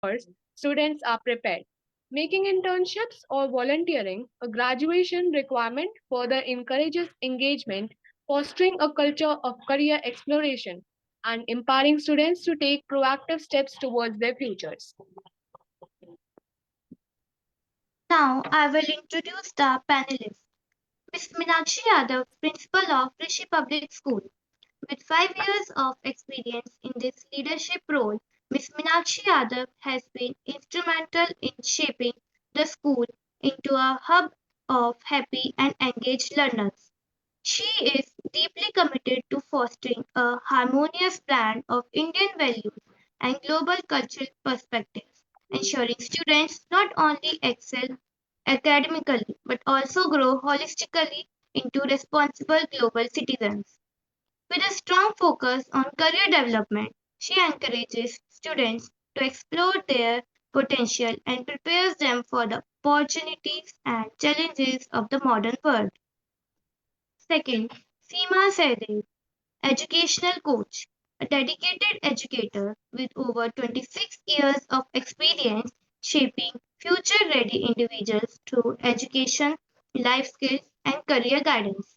ensures students are prepared. Making internships or volunteering a graduation requirement further encourages engagement, fostering a culture of career exploration, and empowering students to take proactive steps towards their futures. Now I will introduce the panelists. Ms. Meenakshi Yadav, Principal of Rishi Public School. With 5 years of experience in this leadership role, Ms. Meenakshi Yadav has been instrumental in shaping the school into a hub of happy and engaged learners. She is deeply committed to fostering a harmonious blend of Indian values and global cultural perspectives, ensuring students not only excel academically but also grow holistically into responsible global citizens. With a strong focus on career development, she encourages students to explore their potential and prepares them for the opportunities and challenges of the modern world. Second, Seema Saide, educational coach, a dedicated educator with over 26 years of experience shaping future ready individuals through education, life skills, and career guidance.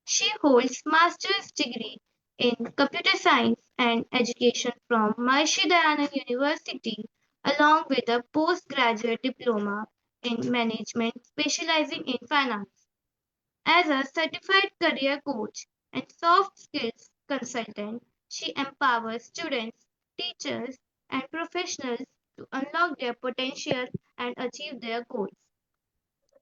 She holds master's degree in computer science and education from Maharishi Dayanand University along with a postgraduate diploma in management specializing in finance. As a certified career coach and soft skills consultant, she empowers students, teachers, and professionals to unlock their potential and achieve their goals.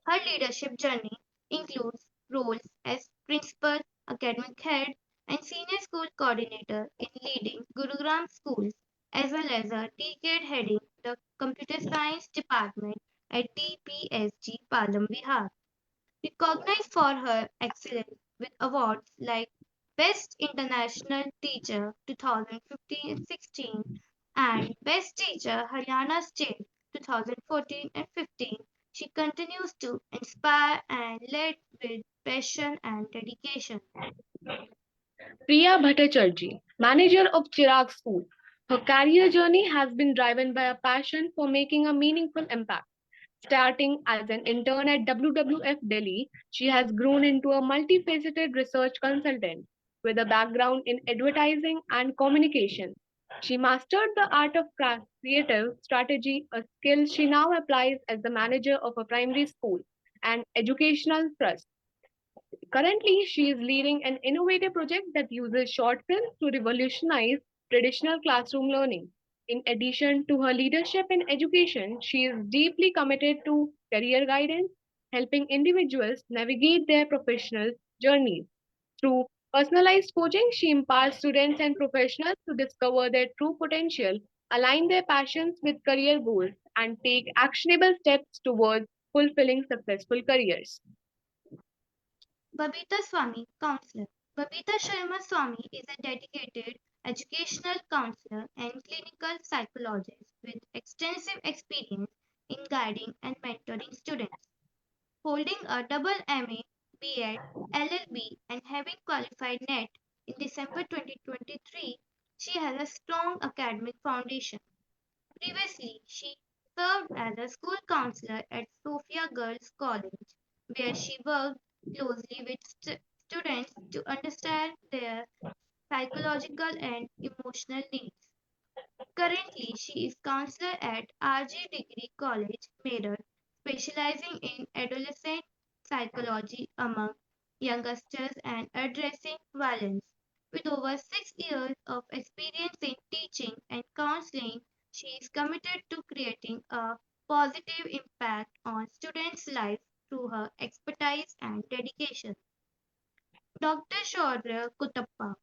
Her leadership journey includes roles as principal, academic head, and senior school coordinator in leading Gurugram schools, as well as a decade heading the computer science department at TPSG Palam Bihar. Recognized for her excellence with awards like Best International Teacher 2015-16 and Best Teacher Haryana State 2014 and 15, she continues to inspire and lead with passion and dedication. Priya Bhattacharjee, manager of Chirag School. Her career journey has been driven by a passion for making a meaningful impact. Starting as an intern at WWF Delhi, she has grown into a multifaceted research consultant with a background in advertising and communication. She mastered the art of creative strategy, a skill she now applies as the manager of a primary school and educational trust. Currently, she is leading an innovative project that uses short films to revolutionize traditional classroom learning. In addition to her leadership in education, she is deeply committed to career guidance, helping individuals navigate their professional journeys. Through personalized coaching, she empowers students and professionals to discover their true potential, align their passions with career goals, and take actionable steps towards fulfilling successful careers. Babita Swami, counselor. Babita Sharma Swami is a dedicated educational counselor and clinical psychologist with extensive experience in guiding and mentoring students. Holding a double MA, B.Ed, LLB, and having qualified NET in December 2023, she has a strong academic foundation. Previously, she served as a school counselor at Sophia Girls College, where she worked closely with students to understand their psychological and emotional needs. Currently, she is counselor at RG Degree College, Meerut, specializing in adolescent psychology among youngsters and addressing violence. With over 6 years of experience in teaching and counseling, she is committed to creating a positive impact on students' lives through her expertise and dedication. Dr. Shaurya Kutappa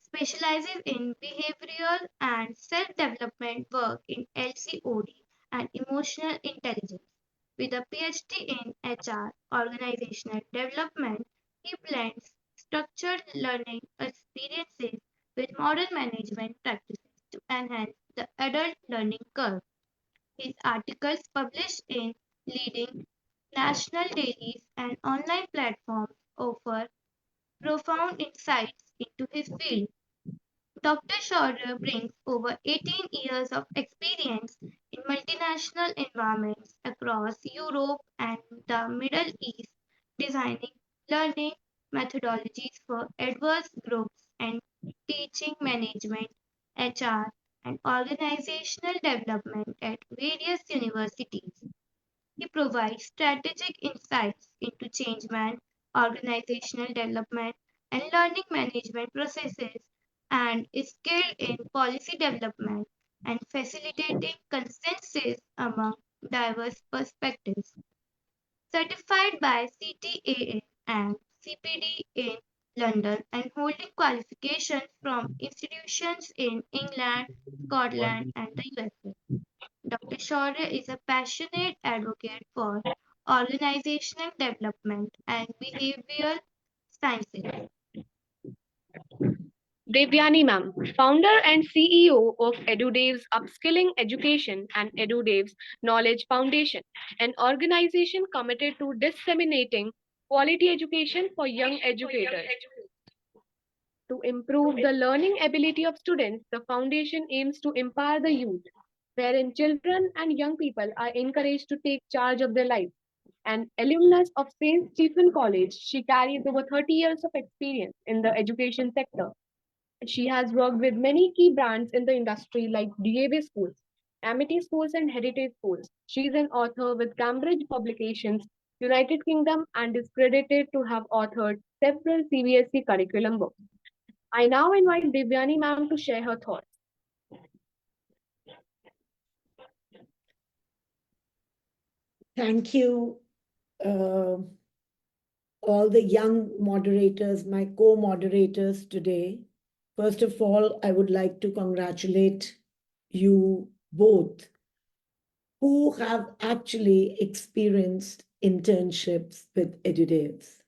specializes in behavioral and self-development work in LCOD and emotional intelligence. With a PhD in HR organizational development, he blends structured learning experiences with modern management practices to enhance the adult learning curve. His articles published in leading national dailies and online platforms offer profound insights into his field. Dr. Shaurya brings over 18 years of experience in multinational environments across Europe and the Middle East, designing learning methodologies for adverse groups and teaching management, HR, and organizational development at various universities. He provides strategic insights into change management, organizational development, and learning management processes, and is skilled in policy development and facilitating consensus among diverse perspectives. Certified by CTAA and CPD in London and holding qualifications from institutions in England, Scotland, and the USA. Dr. Shaurya is a passionate advocate for organizational development and behavioral sciences. Devyani ma'am, founder and CEO of Edudevs Upskilling Education and Edudevs Knowledge Foundation, an organization committed to disseminating quality education for young educators. To improve the learning ability of students, the foundation aims to empower the youth, wherein children and young people are encouraged to take charge of their lives. An alumnus of St. Stephen College, she carries over 30 years of experience in the education sector. She has worked with many key brands in the industry like DAV Schools, Amity Schools, and Heritage Schools. She is an author with Cambridge Publications, United Kingdom, and is credited to have authored several CBSE curriculum books. I now invite Devyani ma'am to share her thoughts. Thank you, all the young moderators, my co-moderators today. First of all, I would like to congratulate you both who have actually experienced internships with Edudevs.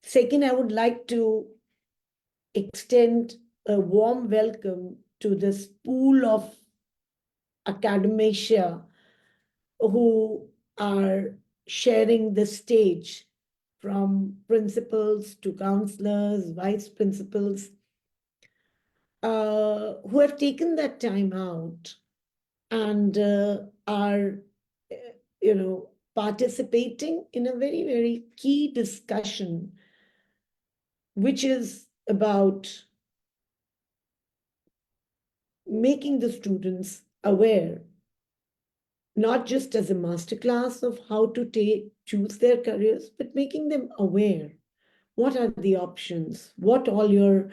Second, I would like to extend a warm welcome to this pool of academia who are sharing the stage, from principals to counselors, vice principals, who have taken that time out and are, participating in a very, very key discussion, which is about making the students aware, not just as a masterclass of how to choose their careers, but making them aware. What are the options? What all you're,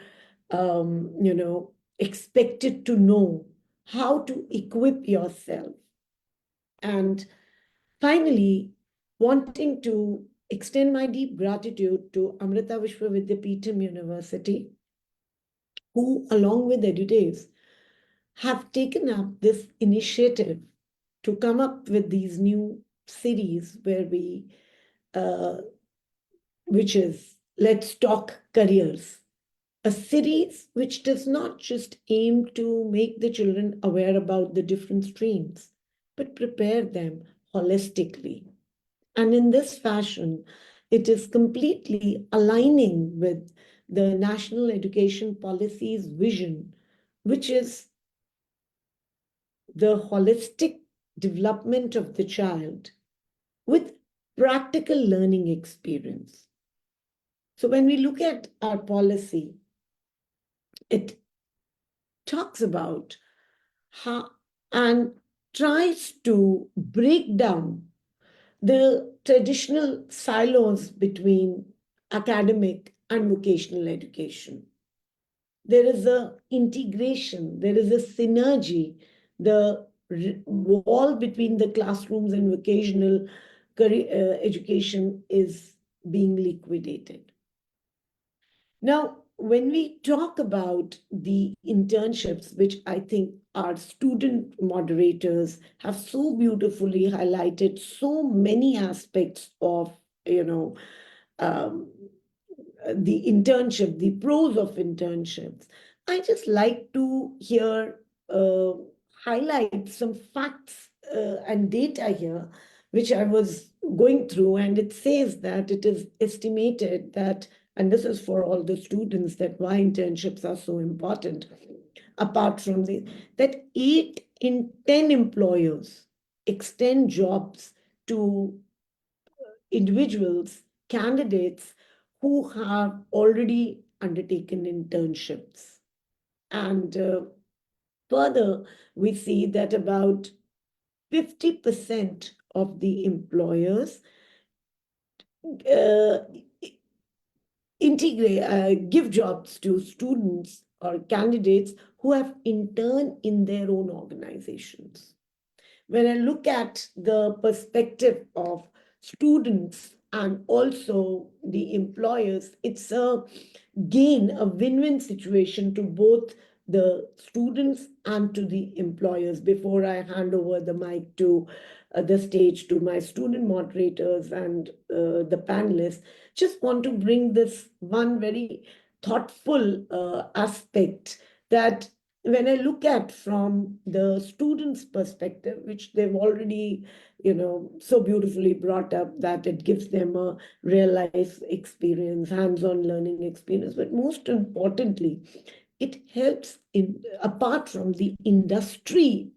expected to know, how to equip yourself. And finally, wanting to extend my deep gratitude to Amrita Vishwa Vidyapeetham University, who, along with Edudevs, have taken up this initiative to come up with these new series where we, which is Let's Talk Careers, a series which does not just aim to make the children aware about the different streams, but prepare them holistically. And in this fashion, it is completely aligning with the National Education Policy's vision, which is the holistic development of the child with practical learning experience. So when we look at our policy, it talks about how and tries to break down the traditional silos between academic and vocational education. There is a integration, there is a synergy. The wall between the classrooms and vocational education is being liquidated. Now, when we talk about the internships, which I think our student moderators have so beautifully highlighted so many aspects of, the internship, the pros of internships, I just like to here highlight some facts and data here, which I was going through, and it says that it is estimated that and this is for all the students, that why internships are so important. Apart from that 8 in 10 employers extend jobs to individuals, candidates who have already undertaken internships. And further, we see that about 50% of the employers give jobs to students or candidates who have interned in their own organizations. When I look at the perspective of students and also the employers, it's a gain, a win-win situation to both the students and to the employers. Before I hand over the mic to the stage to my student moderators and the panelists, just want to bring this one very thoughtful aspect, that when I look at from the students' perspective, which they've already, so beautifully brought up, that it gives them a real life experience, hands-on learning experience. But most importantly, it helps in, apart from the industry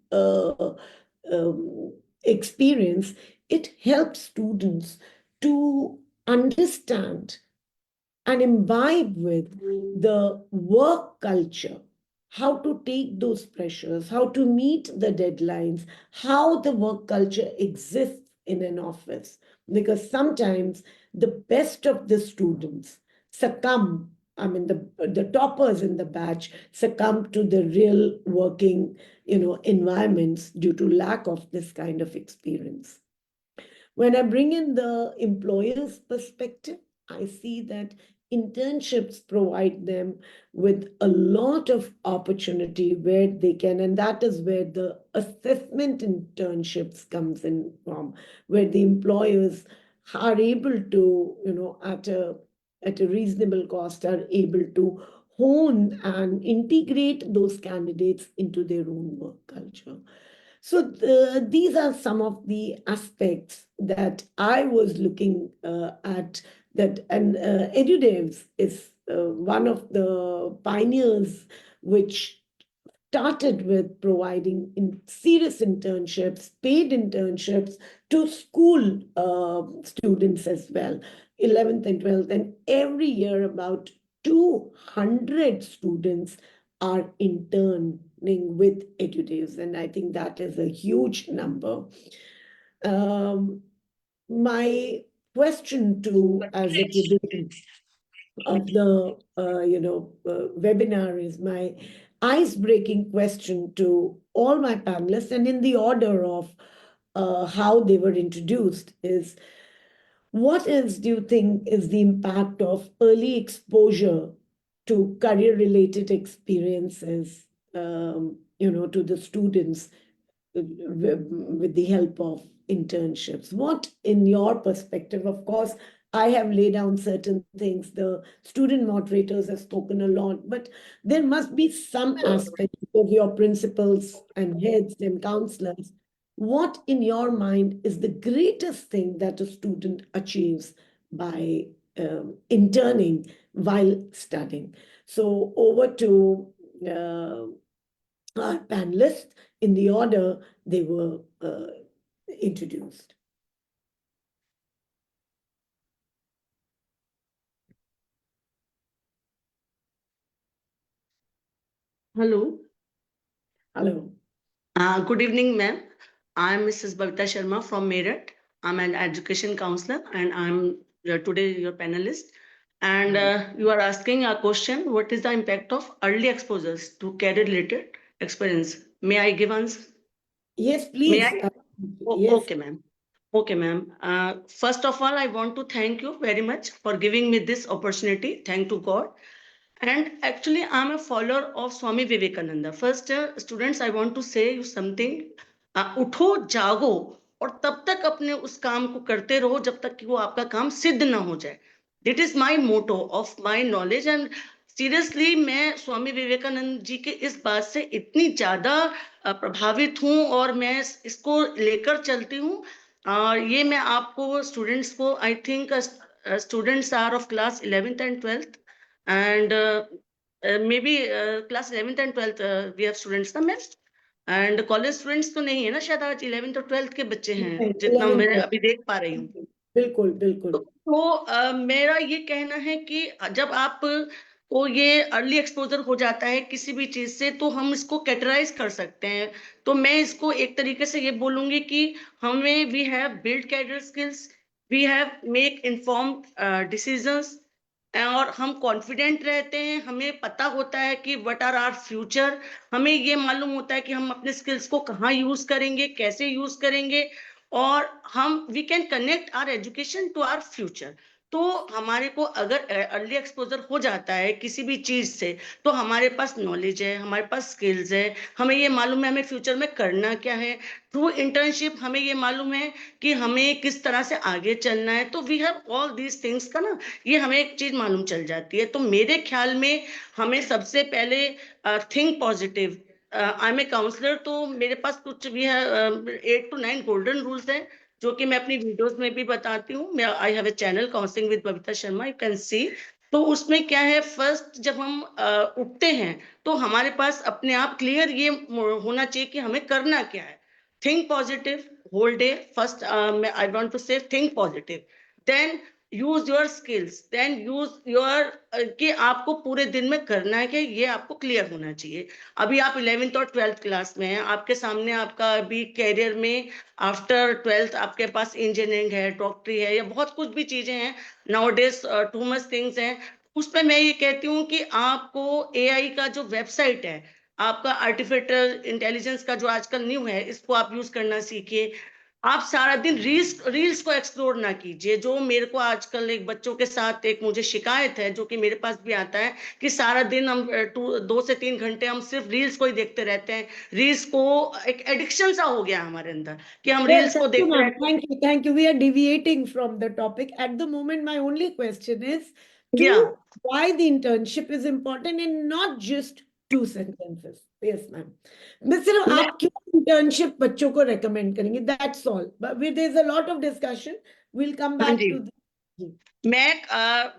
experience, it helps students to understand and imbibe with the work culture, how to take those pressures, how to meet the deadlines, how the work culture exists in an office. Because sometimes the best of the students succumb, I mean, the toppers in the batch succumb to the real working, environments due to lack of this kind of experience. When I bring in the employer's perspective, I see that internships provide them with a lot of opportunity where they can, and that is where the assessment internships comes in from, where the employers are able to, at a reasonable cost, are able to hone and integrate those candidates into their own work culture. So these are some of the aspects that I was looking at. That, and Edudevs is one of the pioneers which started with providing serious internships, paid internships to school students as well, 11th and 12th. And every year about 200 students are interning with Edudevs, and I think that is a huge number. My question to, as it is of the webinar, is my ice-breaking question to all my panelists, and in the order of how they were introduced, is what else do you think is the impact of early exposure to career-related experiences, to the students with the help of internships? What, in your perspective, of course, I have laid down certain things, the student moderators have spoken a lot, but there must be some aspect of your principals and heads and counselors. What, in your mind, is the greatest thing that a student achieves by interning while studying? So over to our panelists in the order they were introduced. Hello. Hello. Good evening, ma'am. I'm Mrs. Bhavita Sharma from Meerut. I'm an education counselor and I'm today your panelist. And you are asking a question, what is the impact of early exposures to career-related experience? May I give answer? Yes, May please. I? Yes. Okay, ma'am. Okay, ma'am. First of all, I want to thank you very much for giving me this opportunity. Thank to God. And actually, I'm a follower of Swami Vivekananda. First, students, I want to say you something. उठो जागो और तब तक अपने उस काम को करते रहो जब तक कि वो आपका काम सिद्ध ना हो जाए. That is my motto of my knowledge. And seriously मैं स्वामी विवेकानंद जी के इस बात से इतनी ज्यादा प्रभावित हूँ और मैं इसको लेकर चलती हूँ. और ये मैं आपको स्टूडेंट्स को I think students are of class 11th and 12th, and maybe class 11th and 12th we have students na ma'am, and college students तो नहीं है ना शायद, आज 11th और 12th के बच्चे हैं जितना मैं अभी देख पा रही हूँ। बिल्कुल बिल्कुल। तो मेरा ये कहना है कि जब आप को ये अर्ली एक्सपोजर हो जाता है किसी भी चीज से, तो हम इसको कैटेगराइज कर सकते हैं। तो मैं इसको एक तरीके से ये बोलूंगी कि हमें we have build career skills, we have make informed decisions, और हम कॉन्फिडेंट रहते हैं, हमें पता होता है कि व्हाट आर आवर फ्यूचर, हमें ये मालूम होता है कि हम अपने स्किल्स को कहाँ यूज करेंगे, कैसे यूज करेंगे, और हम we can connect our education to our future. तो हमारे को अगर अर्ली एक्सपोजर हो जाता है किसी भी चीज से, तो हमारे पास नॉलेज है, हमारे पास स्किल्स है, हमें ये मालूम है हमें फ्यूचर में करना क्या है। थ्रू इंटर्नशिप हमें ये मालूम है कि हमें किस तरह से आगे चलना है। तो we have all these things का ना, ये हमें एक चीज मालूम चल जाती है। तो मेरे ख्याल में हमें सबसे पहले think positive. I am a counsellor, तो मेरे पास कुछ भी है 8 to 9 गोल्डन रूल्स हैं, जो कि मैं अपनी वीडियोस में भी बताती हूँ। मैं I have a channel counselling with Babita Sharma, you can see. तो उसमें क्या है, फर्स्ट जब हम उठते हैं तो हमारे पास अपने आप क्लियर ये होना चाहिए कि हमें करना क्या है। Think positive whole day. First I want to say think positive, then use your skills, then use your कि आपको पूरे दिन में करना है कि ये आपको क्लियर होना चाहिए। अभी आप 11th और 12th क्लास में हैं, आपके सामने आपका अभी कैरियर में आफ्टर 12th आपके पास इंजीनियरिंग है, डॉक्टरी है, या बहुत कुछ भी चीजें हैं now days, too much things हैं। उस पर मैं ये कहती हूँ कि आपको एआई का जो वेबसाइट है, आपका आर्टिफिशियल इंटेलिजेंस का जो आजकल न्यू है, इसको आप यूज करना सीखिए। आप सारा दिन रील्स को एक्सप्लोर ना कीजिए। जो मेरे को आजकल एक बच्चों के साथ एक मुझे शिकायत है, जो कि मेरे पास भी आता है, कि सारा दिन हम 2 से 3 घंटे हम सिर्फ रील्स को ही देखते रहते हैं। रील्स को एक एडिक्शन सा हो गया हमारे अंदर कि हम Well, रील्स को thank you, देखते ma'am. रहते हैं। Thank you. Thank you. We are deviating from the topic. At the moment, my only question is या why the internship is important and not just 2 sentences. Yes, ma'am. मैं सिर्फ मैं आप क्यों internship बच्चों को recommend करेंगे? That's all. But there's a lot of discussion. We'll come हाँ back ji, to this.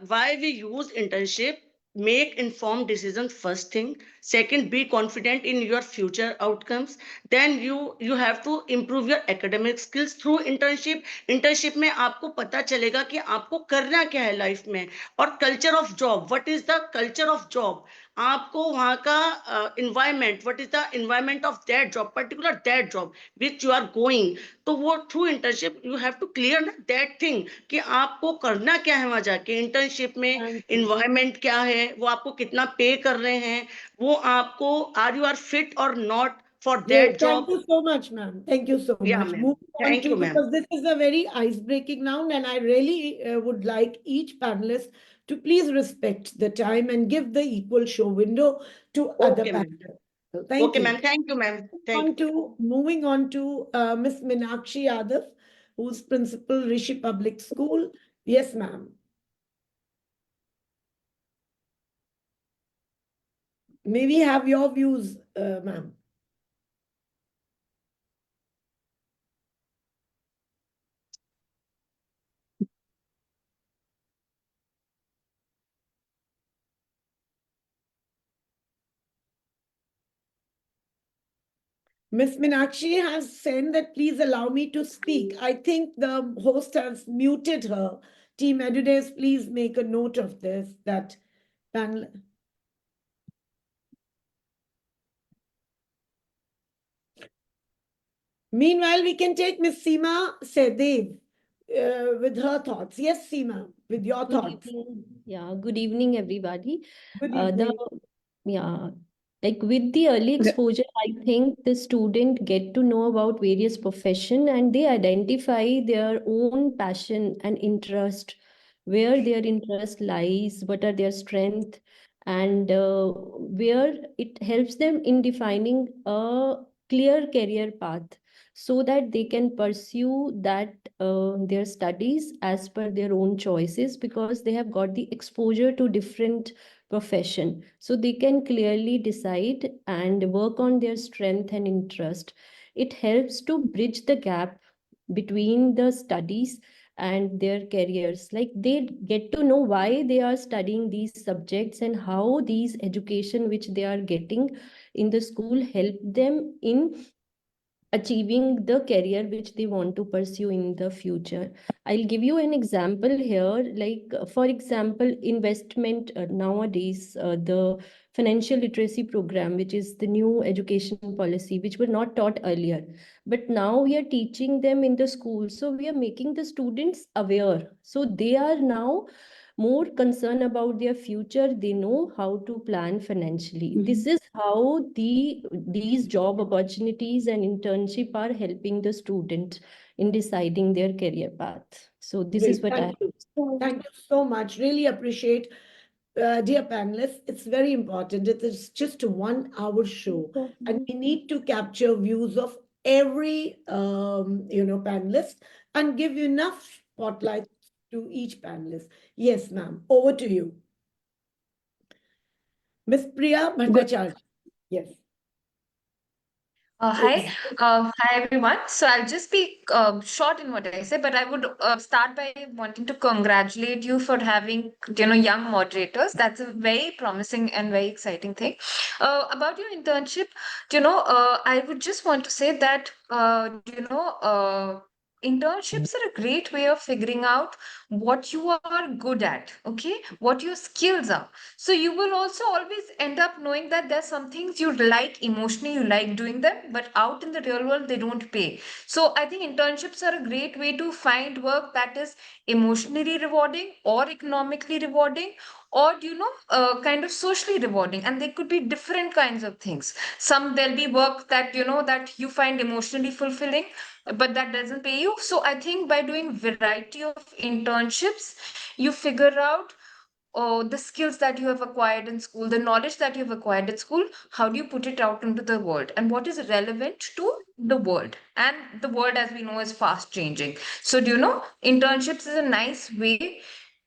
why we use internship: make informed decision first thing, second, be confident in your future outcomes, then you have to improve your academic skills through internship में आपको पता चलेगा कि आपको करना क्या है लाइफ में। और culture of job, what is the culture of job, आपको वहाँ का environment, what is the environment of that job, particular that job which you are going। तो वो through internship you have to clear that thing कि आपको करना क्या है वहां जाके। इंटर्नशिप में Thank you. इन्वायरमेंट क्या है, वो आपको कितना पे कर रहे हैं, वो आपको आर यू आर फिट और not for Great. That Thank job. you so much, ma'am. Thank you so या much. Ma'am, Moving on thank to, you ma'am. because this is a very ice-breaking round, and I really would like each panelist to please respect the time and give the equal show window to other okay ma'am, panelists. So thank okay you. Ma'am, thank you ma'am, thank you. Moving on to Miss Meenakshi Yadav, who's Principal Rishi Public School. Yes, ma'am. May we have your views, ma'am? Miss Meenakshi has said that please allow me to speak. I think the host has muted her. Team Edudevs, please make a note of this, that panel. Meanwhile, we can take Miss Seema Sedev with her thoughts. Yes, Seema, with your Good thoughts. evening. Yeah, good evening, everybody. Good The evening. yeah, like with the early exposure, I think the student get to know about various profession and they identify their own passion and interest, where their interest lies, what are their strength, and where it helps them in defining a clear career path so that they can pursue that their studies as per their own choices because they have got the exposure to different profession, so they can clearly decide and work on their strength and interest. It helps to bridge the gap between the studies and their careers. Like they get to know why they are studying these subjects and how these education which they are getting in the school help them in achieving the career which they want to pursue in the future. I'll give you an example here. Like, for example, investment nowadays, the financial literacy program, which is the new education policy, which were not taught earlier. But now we are teaching them in the school. So we are making the students aware. So they are now more concerned about their future. They know how to plan financially. This is how these job opportunities and internship are helping the student in deciding their career path. So this is Great, what I thank you. Thank you so much. Really appreciate, dear panelists. It's very important. It is just a 1 hour show, and we need to capture views of every panelist and give enough spotlight to each panelist. Yes, ma'am. Over to you, Miss Priya Bhattacharya. Yes. Hi, hi everyone. So I'll just be short in what I say, but I would start by wanting to congratulate you for having, young moderators. That's a very promising and very exciting thing. About your internship, I would just want to say that, internships are a great way of figuring out what you are good at, okay? What your skills are. So you will also always end up knowing that there's some things you like emotionally, you like doing them, but out in the real world, they don't pay. So I think internships are a great way to find work that is emotionally rewarding or economically rewarding or, kind of socially rewarding. And they could be different kinds of things. Some there'll be work that, that you find emotionally fulfilling, but that doesn't pay you. So I think by doing variety of internships, you figure out the skills that you have acquired in school, the knowledge that you've acquired in school, how do you put it out into the world and what is relevant to the world? And the world, as we know, is fast changing. So, internships is a nice way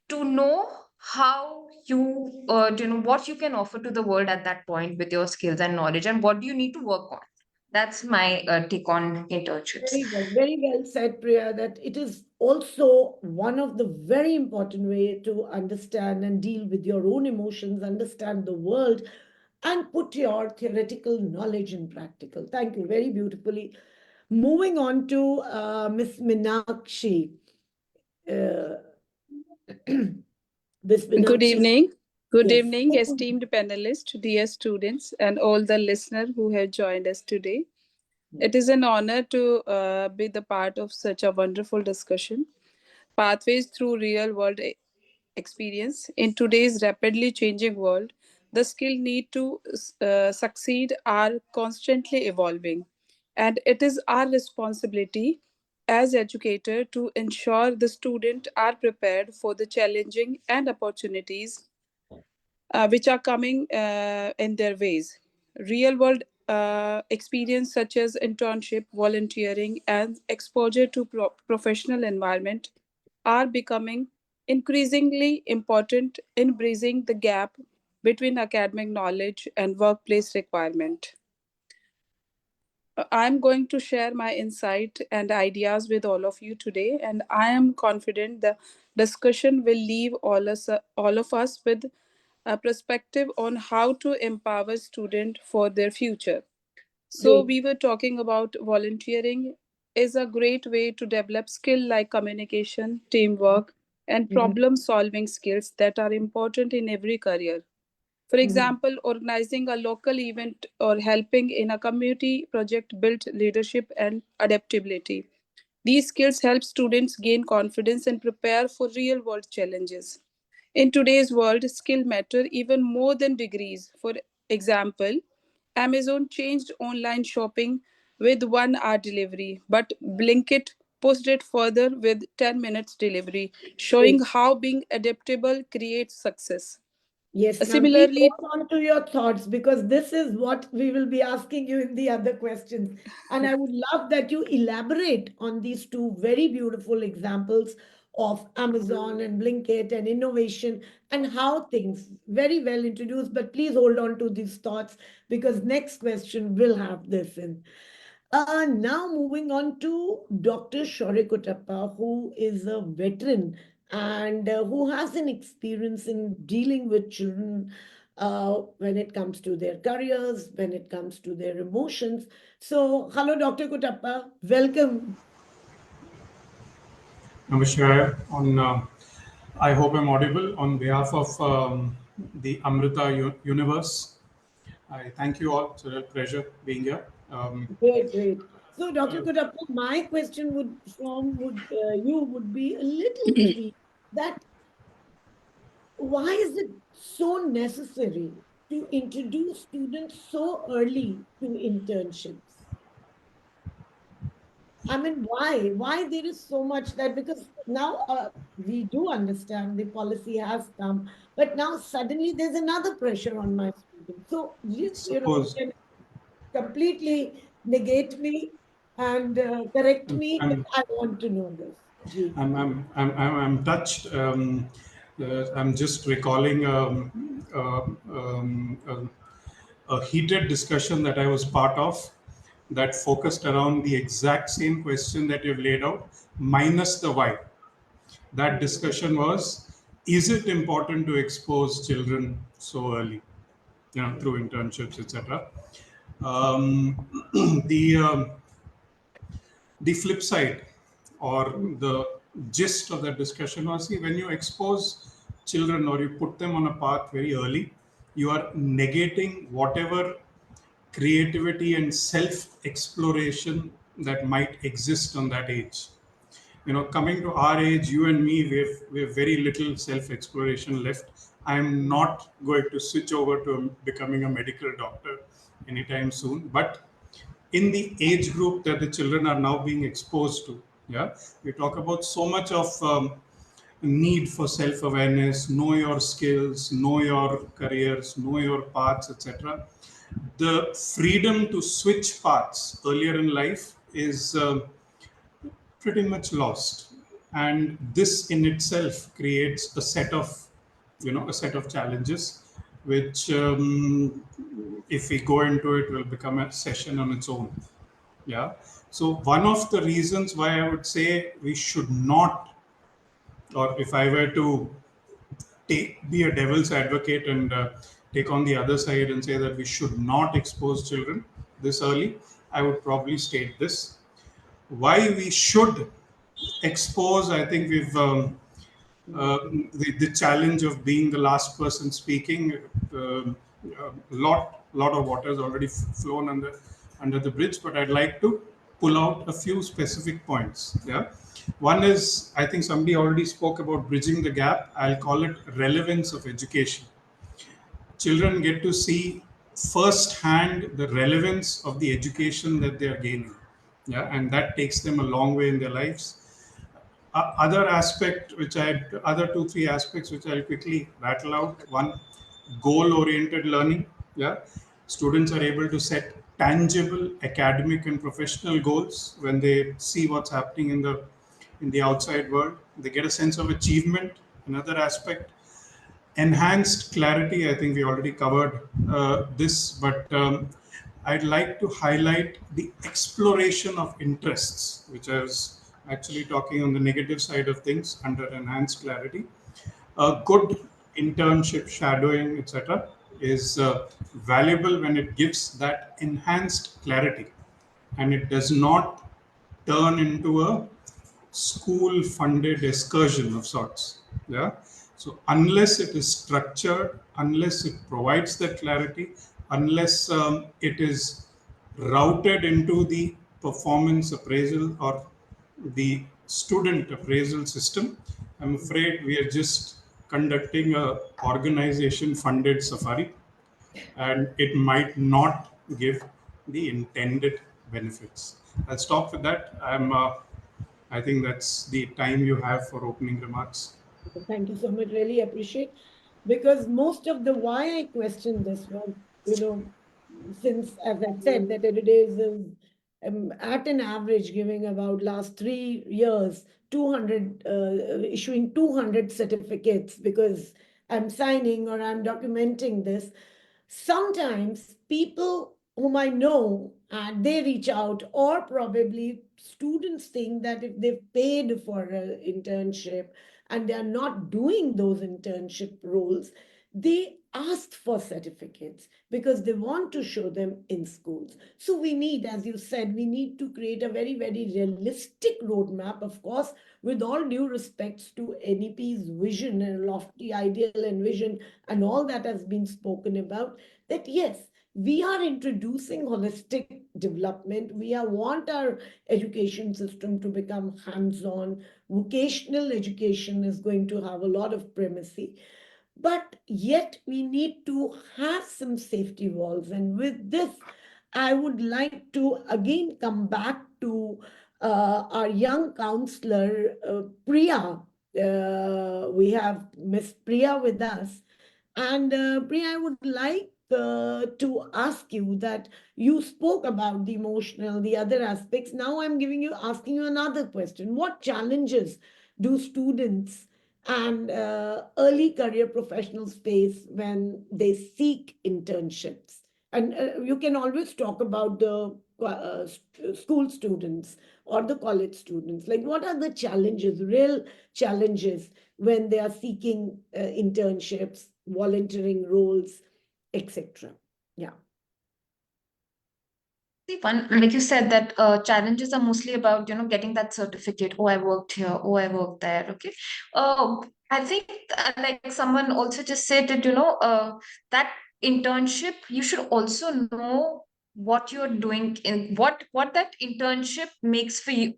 to know how what you can offer to the world at that point with your skills and knowledge and what do you need to work on. That's my take on internships. Very well said, Priya, that it is also one of the very important way to understand and deal with your own emotions, understand the world, and put your theoretical knowledge in practical. Thank you, very beautifully. Moving on to Miss Minakshi. Uh, Miss Good Minakshi. evening. Good Yes. evening, esteemed panelists, dear students, and all the listeners who have joined us today. It is an honor to be the part of such a wonderful discussion. Pathways through real world experience. In today's rapidly changing world, the skill need to succeed are constantly evolving. And it is our responsibility as educator to ensure the student are prepared for the challenging and opportunities which are coming in their ways. Real world experience such as internship, volunteering, and exposure to professional environment are becoming increasingly important in bridging the gap between academic knowledge and workplace requirement. I'm going to share my insight and ideas with all of you today, and I am confident the discussion will leave all of us with a perspective on how to empower students for their future. So Great. we were talking about volunteering is a great way to develop skill like communication, teamwork, and Mhm. problem solving skills that are important in every career. For Mhm. example, organizing a local event or helping in a community project build leadership and adaptability. These skills help students gain confidence and prepare for real world challenges. In today's world, skill matter even more than degrees. For example, Amazon changed online shopping with 1 hour delivery, but Blinkit pushed it further with 10 minutes delivery, showing Great. how being adaptable creates success. Yes, ma'am. Please Similarly, hold on to your thoughts because this is what we will be asking you in the other questions. And I would love that you elaborate on these two very beautiful examples of Amazon and Blinkit and innovation and how things very well introduced. But please hold on to these thoughts because next question will have this in. Now moving on to Dr. Shaurya Kutappa, who is a veteran and who has an experience in dealing with children when it comes to their careers, when it comes to their emotions. So, hello, Dr. Kutappa. Welcome. Namaskar. I hope I'm audible on behalf of the Amrita Universe. I thank you all. It's a real pleasure being here. Great, great. So, Dr. Uh, Kutappa, my question would be a little tweak that why is it so necessary to introduce students so early to internships? I mean, why? Why there is so much that because now we do understand the policy has come, but now suddenly there's another pressure on my students. So you suppose can completely negate me and correct me, but I'm I want to know this. Ji. I'm touched. I'm just recalling a heated discussion that I was part of that focused around the exact same question that you've laid out, minus the why. That discussion was, is it important to expose children so early, through internships, etc. Um, the the flip side or the gist of that discussion was, see, when you expose children or you put them on a path very early, you are negating whatever creativity and self exploration that might exist on that age. Coming to our age, you and me, we have very little self exploration left. I am not going to switch over to becoming a medical doctor anytime soon, but in the age group that the children are now being exposed to, yeah, we talk about so much of need for self awareness, know your skills, know your careers, know your paths, etc. The freedom to switch paths earlier in life is pretty much lost, and this in itself creates a set of challenges which, if we go into it, will become a session on its own. Yeah. So one of the reasons why I would say we should not, or if I were to be a devil's advocate and take on the other side and say that we should not expose children this early, I would probably state this. Why we should expose, I think we've the challenge of being the last person speaking. A lot of water has already flown under the bridge, but I'd like to pull out a few specific points. Yeah, one is, I think somebody already spoke about bridging the gap. I'll call it relevance of education. Children get to see firsthand the relevance of the education that they are gaining. Yeah, and that takes them a long way in their lives. Other 2 3 aspects which I'll quickly rattle out. One, goal oriented learning. Yeah, students are able to set tangible academic and professional goals when they see what's happening in the outside world. They get a sense of achievement. Another aspect, enhanced clarity. I think we already covered this, but I'd like to highlight the exploration of interests, which I was actually talking on the negative side of things under enhanced clarity. A good internship, shadowing, etc., is valuable when it gives that enhanced clarity and it does not turn into a school funded excursion of sorts. Yeah. So unless it is structured, unless it provides that clarity, unless it is routed into the performance appraisal or the student appraisal system, I'm afraid we are just conducting a organization funded safari, and it might not give the intended benefits. I'll stop with that. I think that's the time you have for opening remarks. Thank you so much. Really appreciate because most of the why I question this was, you know, since as I said that Edudevs is at an average giving about last 3 years 200 issuing 200 certificates because I'm signing or I'm documenting this. Sometimes people whom I know, and they reach out, or probably students think that if they've paid for an internship and they are not doing those internship roles, they ask for certificates because they want to show them in schools. So we need, as you said, we need to create a very, very realistic roadmap, of course, with all due respects to NEP's vision and lofty ideal and vision and all that has been spoken about, that yes, we are introducing holistic development. We want our education system to become hands-on. Vocational education is going to have a lot of primacy. But yet we need to have some safety walls. And with this, I would like to again come back to our young counselor, Priya. We have Miss Priya with us. And Priya, I would like to ask you that you spoke about the emotional, the other aspects. Now I'm asking you another question. What challenges do students and early career professionals face when they seek internships? And you can always talk about the school students or the college students. Like, what are the challenges, real challenges, when they are seeking internships, volunteering roles, etc.? Yeah. See, one, like you said, that challenges are mostly about, getting that certificate. Oh, I worked here. Oh, I worked there. Okay. I think like someone also just said that, that internship, you should also know what you're doing in what that internship makes for you.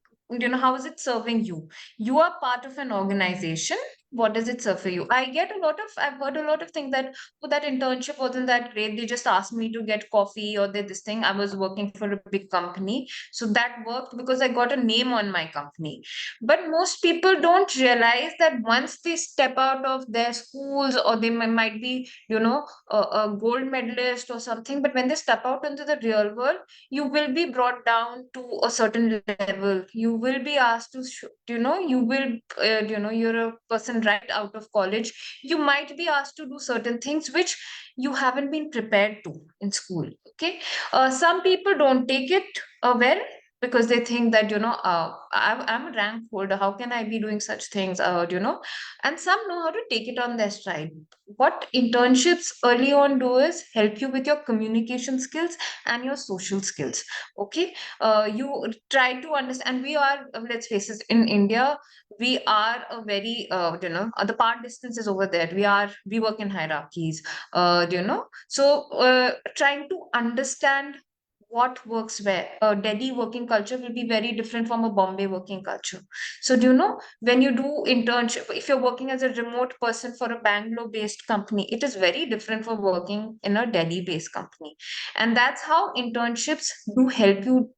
How is it serving you? You are part of an organization. What does it serve for you? I've heard a lot of things that, oh, that internship wasn't that great. They just asked me to get coffee or this thing. I was working for a big company. So that worked because I got a name on my company. But most people don't realize that once they step out of their schools, or they might be, a gold medalist or something, but when they step out into the real world, you will be brought down to a certain level. You will be asked to, you will, you're a person right out of college. You might be asked to do certain things which you haven't been prepared to in school. Okay. Some people don't take it well, because they think that, I'm a rank holder, how can I be doing such things, and some know how to take it on their stride. What internships early on do is help you with your communication skills and your social skills. Okay. You try to understand. We are, let's face it, in India, we are a very, the part distance is over there. We work in hierarchies, so trying to understand what works where. A Delhi working culture will be very different from a Bombay working culture. So when you do internship, if you're working as a remote person for a Bangalore based company, it is very different from working in a Delhi based company. And that's how internships do help you,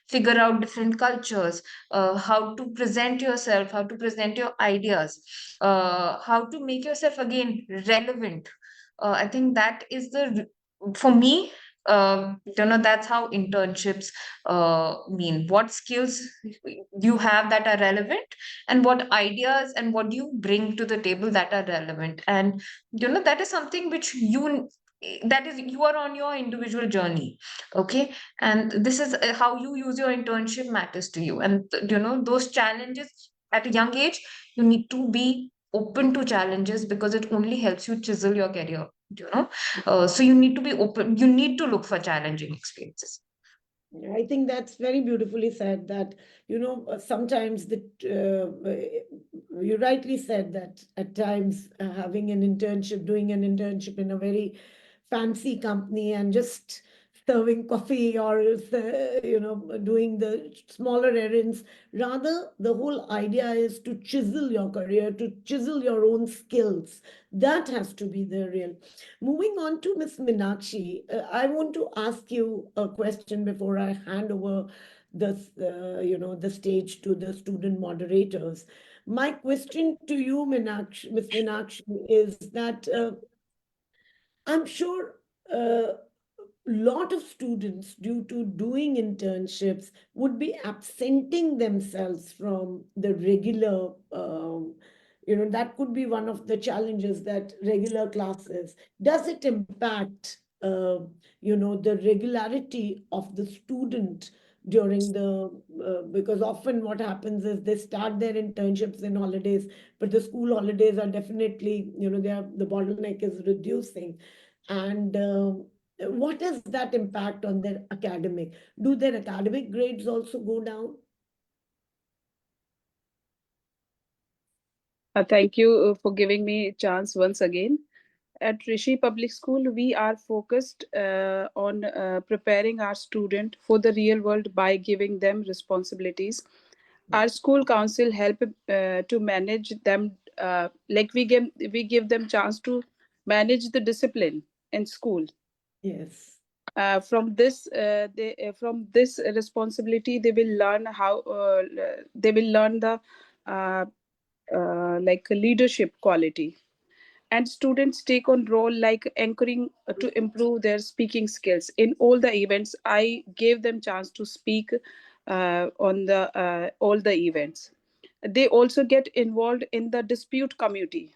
figure out different cultures, how to present yourself, how to present your ideas, how to make yourself again relevant. I think that is for me, that's how internships mean. What skills you have that are relevant, and what ideas and what you bring to the table that are relevant. And that is something which you are on your individual journey. Okay. And this is how you use your internship matters to you. And those challenges at a young age, you need to be open to challenges, because it only helps you chisel your career. So you need to be open. You need to look for challenging experiences. I think that's very beautifully said, that, sometimes you rightly said that at times having an internship, doing an internship in a very fancy company and just serving coffee, or doing the smaller errands, rather the whole idea is to chisel your career, to chisel your own skills. That has to be the real. Moving on to Ms. Meenakshi, I want to ask you a question before I hand over the stage to the student moderators. My question to you, Ms. Meenakshi, is that I'm sure a lot of students, due to doing internships, would be absenting themselves from the regular, that could be one of the challenges, that regular classes. Does it impact the regularity of the student during the because often what happens is they start their internships in holidays, but the school holidays are definitely, the bottleneck is reducing. And what is that impact on their academic? Do their academic grades also go down? Thank you for giving me a chance once again. At Rishi Public School, we are focused on preparing our student for the real world by giving them responsibilities. Our school council help to manage them, like we give them chance to manage the discipline in school. Yes. From this responsibility, they will learn how they will learn the uh, like leadership quality, and students take on role like anchoring to improve their speaking skills. In all the events, I gave them chance to speak on the all the events. They also get involved in the dispute committee,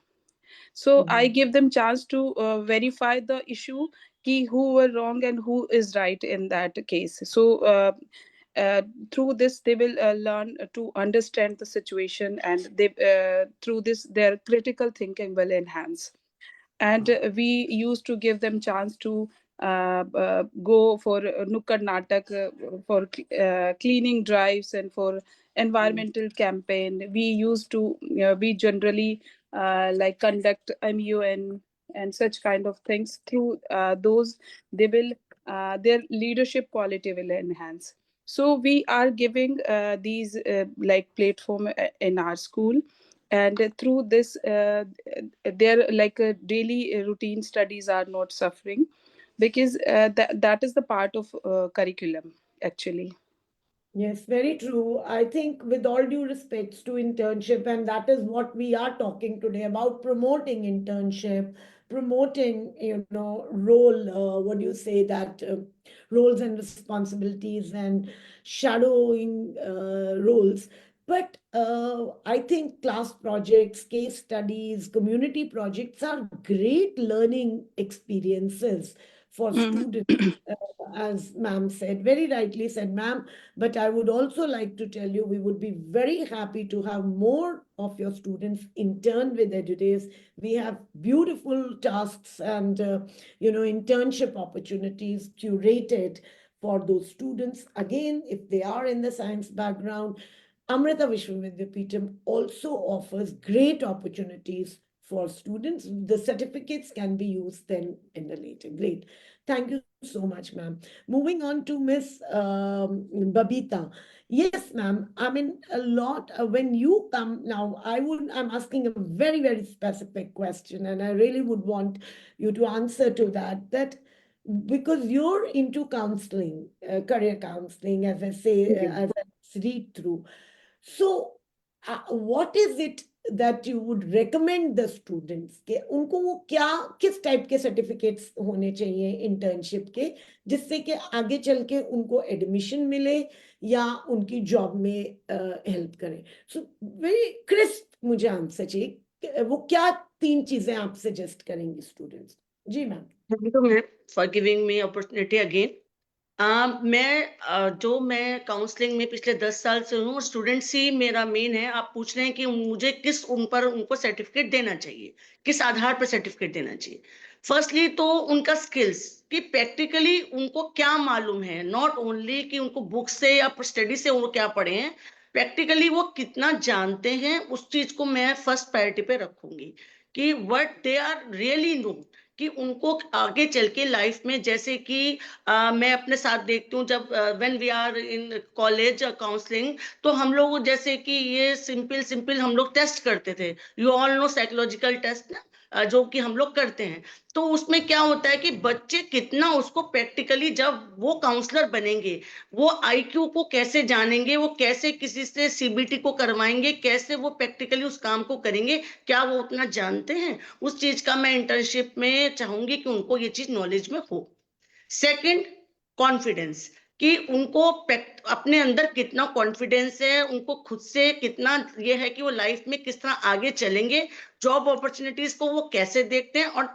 so I give them chance to verify the issue, ki who were wrong and who is right in that case. So uh, through this they will learn to understand the situation, and they through this their critical thinking will enhance. And we used to give them chance to go for nukkad natak, for cleaning drives and for environmental campaign. We used to we generally like conduct MUN and such kind of things. Through those, they will their leadership quality will enhance. So we are giving these like platform in our school, and through this their like daily routine studies are not suffering, because that is the part of curriculum actually. Yes, very true. I think, with all due respects to internship, and that is what we are talking today about, promoting internship, promoting, role, what do you say, that roles and responsibilities and shadowing roles. But I think class projects, case studies, community projects are great learning experiences for students, as ma'am said, very rightly said, ma'am. But I would also like to tell you, we would be very happy to have more of your students intern with Edudevs. We have beautiful tasks and, internship opportunities curated for those students. Again, if they are in the science background, Amrita Vishwa Vidyapeetham also offers great opportunities for students. The certificates can be used then in the later. Great. Thank you so much, ma'am. Moving on to Miss Babita. Yes, ma'am. I mean, a lot when you come now, I'm asking a very, very specific question, and I really would want you to answer to that. That because you're into counseling, career counseling, as I say, as I read through. So, what is it that you would recommend the students के उनको वो क्या किस type के certificates होने चाहिए internship के, जिससे कि आगे चल के उनको एडमिशन मिले या उनकी जॉब में हेल्प करे? सो वेरी क्रिस्प मुझे आंसर चाहिए, वो क्या 3 चीजें आप सजेस्ट करेंगे स्टूडेंट्स? जी ma'am. Thank you ma'am for giving me opportunity again. मैं काउंसलिंग में पिछले 10 साल से हूँ, स्टूडेंट्स ही मेरा मेन है। आप पूछ रहे हैं कि मुझे किस उनको सर्टिफिकेट देना चाहिए, किस आधार पर सर्टिफिकेट देना चाहिए। फर्स्टली तो उनका स्किल्स, कि प्रैक्टिकली उनको क्या मालूम है, नॉट ओनली कि उनको बुक से या स्टडी से वो क्या पढ़े हैं, प्रैक्टिकली वो कितना जानते हैं, उस चीज को मैं फर्स्ट प्रायोरिटी पे रखूंगी कि what they are really know, कि उनको आगे चल के लाइफ में, जैसे कि मैं अपने साथ देखती हूँ, जब when we are in college counselling, तो हम लोग जैसे कि ये सिंपल हम लोग टेस्ट करते थे, you all know psychological test ना, जो कि हम लोग करते हैं। तो उसमें क्या होता है कि बच्चे कितना उसको प्रैक्टिकली, जब वो काउंसलर बनेंगे, वो आईक्यू को कैसे जानेंगे, वो कैसे किसी से सीबीटी को करवाएंगे, कैसे वो प्रैक्टिकली उस काम को करेंगे, क्या वो उतना जानते हैं, उस चीज का मैं इंटर्नशिप में चाहूंगी कि उनको ये चीज नॉलेज में हो। सेकंड, कॉन्फिडेंस, कि उनको अपने अंदर कितना कॉन्फिडेंस है, उनको खुद से कितना ये है कि वो लाइफ में किस तरह आगे चलेंगे, जॉब अपॉर्चुनिटीज को वो कैसे देखते हैं। और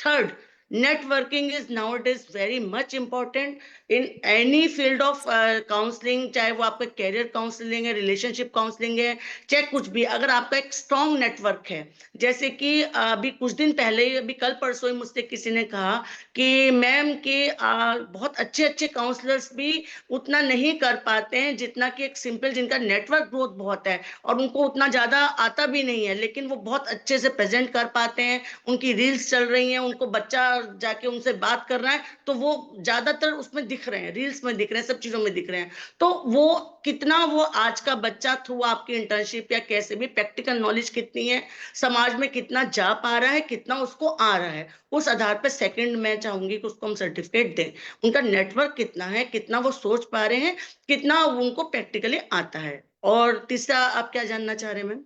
third, Networking is nowadays very much important in any field of counseling, चाहे वो आपका career counseling है, relationship counseling है, चाहे कुछ भी, अगर आपका एक strong network है, जैसे कि अभी कुछ दिन पहले, अभी कल परसों ही मुझसे किसी ने कहा कि मैम कि बहुत अच्छे अच्छे काउंसलर्स भी उतना नहीं कर पाते हैं जितना कि एक सिंपल, जिनका नेटवर्क ग्रोथ बहुत है और उनको उतना ज्यादा आता भी नहीं है, लेकिन वो बहुत अच्छे से प्रेजेंट कर पाते हैं, उनकी रील्स चल रही हैं, उनको बच्चा जाके उनसे बात कर रहा है तो वो ज्यादातर उसमें दिख रहे हैं, रील्स में दिख रहे हैं, सब चीजों में दिख रहे हैं। तो वो कितना, वो आज का बच्चा थ्रू आपकी इंटर्नशिप या कैसे भी प्रैक्टिकल नॉलेज कितनी है, समाज में कितना जा पा रहा है, कितना उसको आ रहा है, उस आधार पर सेकंड मैं चाहूंगी कि उसको हम सर्टिफिकेट दें। उनका नेटवर्क कितना है, कितना वो सोच पा रहे हैं, कितना उनको प्रैक्टिकली आता है। और तीसरा आप क्या जानना चाह रहे हैं मैम?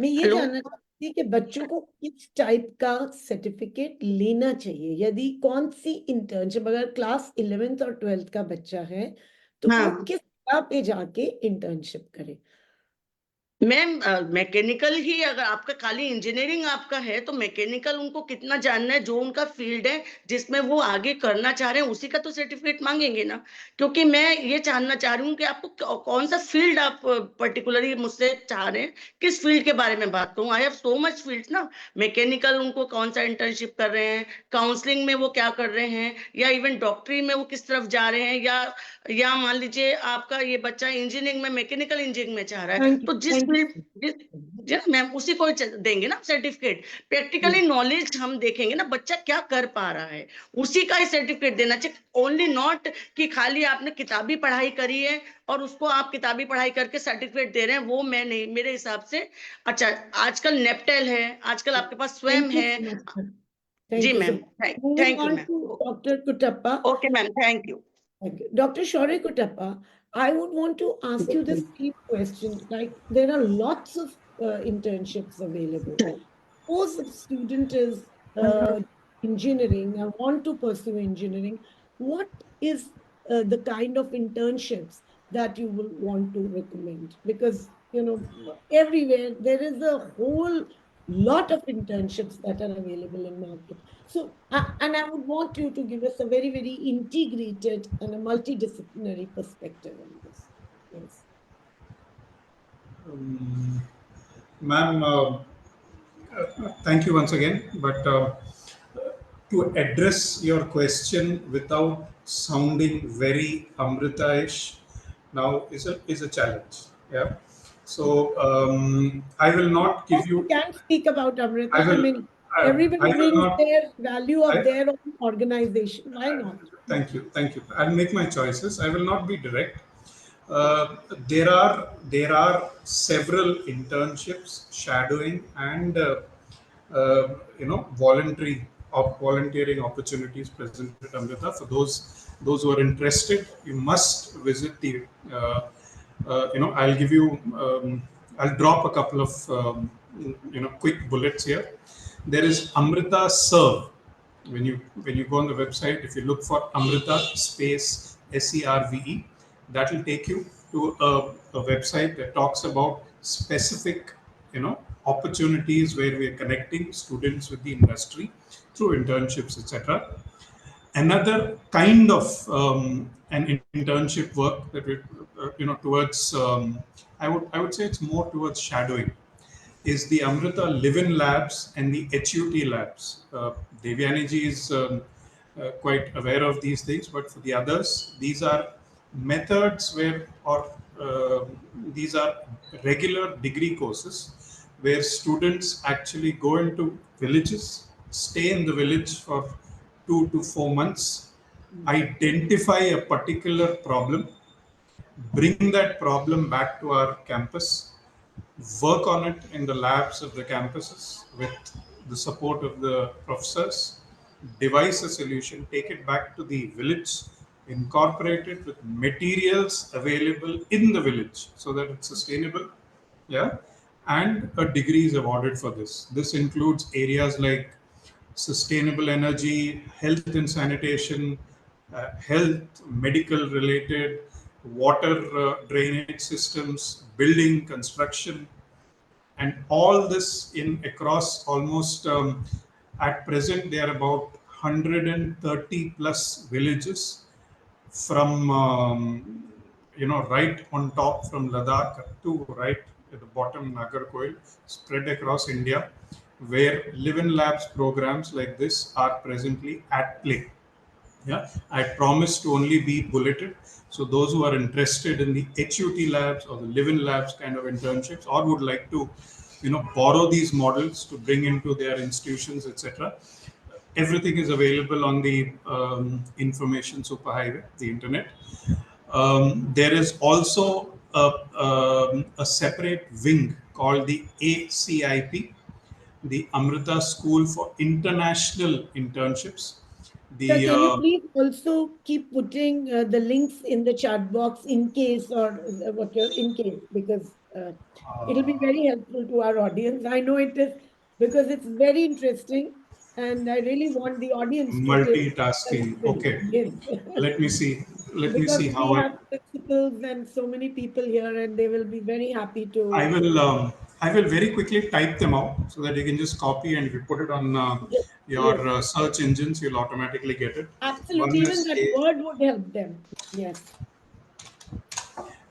मैं ये हेलो। जानना चाहती थी कि बच्चों को किस टाइप का सर्टिफिकेट लेना चाहिए, यदि कौन सी इंटर्नशिप, अगर क्लास 11th और 12th का बच्चा है तो वो हाँ किस जगह पे जाके इंटर्नशिप करे? मैम, मैकेनिकल ही, अगर आपका खाली इंजीनियरिंग आपका है तो मैकेनिकल उनको कितना जानना है, जो उनका फील्ड है जिसमें वो आगे करना चाह रहे हैं उसी का तो सर्टिफिकेट मांगेंगे ना। क्योंकि मैं ये जानना चाह रही हूँ कि आपको कौन सा फील्ड आप पर्टिकुलरली मुझसे चाह रहे हैं, किस फील्ड के बारे में बात करूँ। I have so much field ना, मैकेनिकल उनको कौन सा इंटर्नशिप कर रहे हैं, काउंसलिंग में वो क्या कर रहे हैं, या इवन डॉक्टरी में वो किस तरफ जा रहे हैं, या मान लीजिए आपका ये बच्चा इंजीनियरिंग में, मैकेनिकल इंजीनियरिंग में चाह रहा है, थैंक यू, तो जिस थैंक फील्ड, यू। जी ना मैम, उसी को देंगे ना सर्टिफिकेट। प्रैक्टिकली नॉलेज हम देखेंगे ना बच्चा क्या कर पा रहा है, उसी का ही सर्टिफिकेट देना चाहिए। ओनली नॉट कि खाली आपने किताबी पढ़ाई करी है और उसको आप किताबी पढ़ाई करके सर्टिफिकेट दे रहे हैं, वो मैं नहीं, मेरे हिसाब से। अच्छा, आजकल नेपटेल है, आजकल आपके पास स्वयं Thank you है। so much, sir. जी Thank you so ma'am, much. Moving thank you on to ma'am. Dr. Kutappa. Okay ma'am, thank you. Okay. Dr. Shaurya Kutappa, I would want to ask you the same question. Like, there are lots of internships available. Suppose a student is engineering and want to pursue engineering, what is the kind of internships that you will want to recommend? Because, you know, everywhere there is a whole lot of internships that are available in market. So, and I would want you to give us a very, very integrated and a multidisciplinary perspective on this. Yes. Ma'am, thank you once again. But to address your question without sounding very Amrita-ish now is a challenge. Yeah. So I will not give You you. can speak about Amrita. I I will. mean, I everybody will brings not. their value of I, their own organization. Why not? Thank you. Thank you. I'll make my choices. I will not be direct. There are several internships, shadowing, and volunteering opportunities present at Amrita. For those who are interested, you must visit the. I'll give you. I'll drop a couple of quick bullets here. There is Amrita Serve. When you go on the website, if you look for Amrita space SERVE, that will take you to a website that talks about specific opportunities where we are connecting students with the industry through internships, etc. Another kind of an internship work that we towards I would say it's more towards shadowing is the Amrita Live-in Labs and the HUT Labs. Devyani ji is quite aware of these things, but for the others, these are methods these are regular degree courses where students actually go into villages, stay in the village for 2 to 4 months, identify a particular problem, bring that problem back to our campus, work on it in the labs of the campuses with the support of the professors, devise a solution, take it back to the village, incorporate it with materials available in the village so that it's sustainable. Yeah. And a degree is awarded for this. This includes areas like sustainable energy, health and sanitation, health, medical related, water drainage systems, building, construction, and all this in across almost At present, there are about 130 plus villages from right on top from Ladakh to right at the bottom Nagarcoil, spread across India, where live-in labs programs like this are presently at play. Yeah, I promise to only be bulleted. So those who are interested in the HUT labs or the live-in labs kind of internships, or would like to, borrow these models to bring into their institutions, etc. Everything is available on the information superhighway, the internet. There is also a separate wing called the ACIP, the Amrita School for International Internships. Sir, The can you please also keep putting the links in the chat box in case, or what you're in case, because it'll be very helpful to our audience. I know it is, because it's very interesting, and I really want the audience to take multitasking. helpful. Okay, Yes. let me see. Let me Because see we how have principals and so many people here, and they will be very happy I to. will. I will very quickly type them out so that you can just copy, and if you put it on Yes. your search engines, you'll automatically get it. Absolutely, One even is that word would help them. Yes.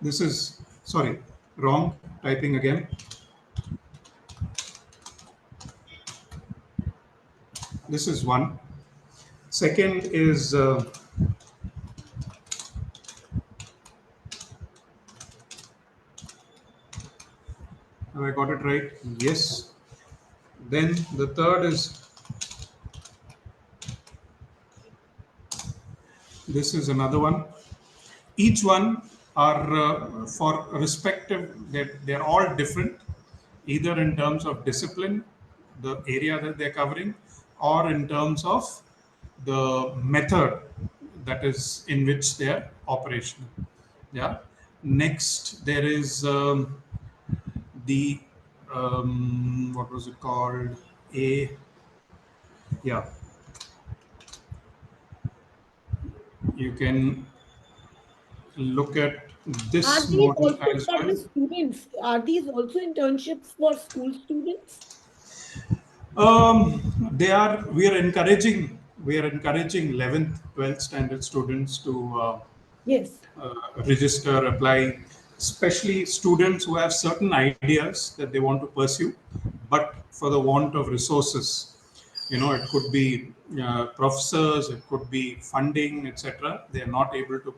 this is sorry, wrong typing again. This is one. Second is have I got it right? Yes. Then the third is this is another one. Each one are for respective. They're all different, either in terms of discipline, the area that they're covering, or in terms of the method that is in which they're operational. Yeah. Next, there is the what was it called? A yeah. You can look at Are this these model also as for well. the students? Are these also internships for school students? They are. We are encouraging 11th, 12th standard students to Yes. register, apply, especially students who have certain ideas that they want to pursue, but for the want of resources. It could be professors, it could be funding, etc. They are not able to